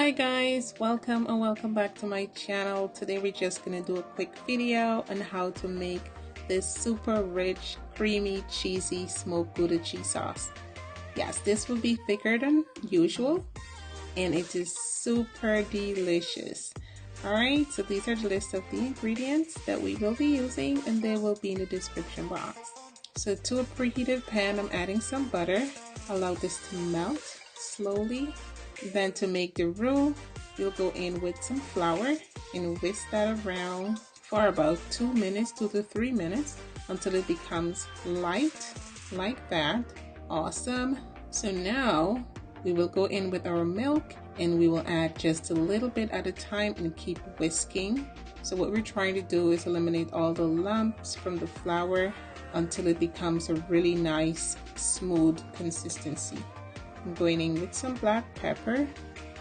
Hi guys, welcome and welcome back to my channel. Today we're just gonna do a quick video on how to make this super rich, creamy, cheesy smoked Gouda cheese sauce. Yes, this will be thicker than usual and it is super delicious. Alright, so these are the list of the ingredients that we will be using and they will be in the description box. So to a preheated pan, I'm adding some butter. Allow this to melt slowly. Then to make the roux, you'll go in with some flour and whisk that around for about 2 minutes, 2 to 3 minutes until it becomes light like that. Awesome. So now we will go in with our milk and we will add just a little bit at a time and keep whisking. So what we're trying to do is eliminate all the lumps from the flour until it becomes a really nice smooth consistency. I'm going in with some black pepper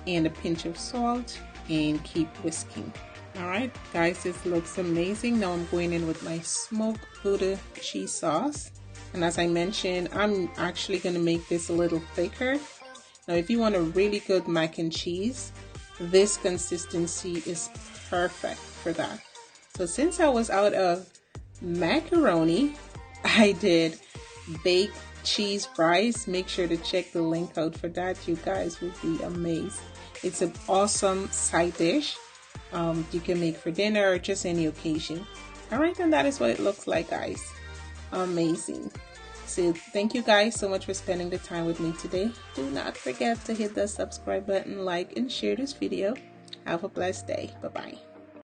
and a pinch of salt and keep whisking. Alright guys, this looks amazing. Now I'm going in with my smoked Gouda cheese sauce. And as I mentioned, I'm actually going to make this a little thicker. Now if you want a really good mac and cheese, this consistency is perfect for that. So since I was out of macaroni, I did baked cheese fries. Make sure to check the link out for that. You guys will be amazed. It's an awesome side dish you can make for dinner or just any occasion. Alright, and that is what it looks like, guys. Amazing. So thank you guys so much for spending the time with me today. Do not forget to hit the subscribe button, like and share this video. Have a blessed day. Bye bye.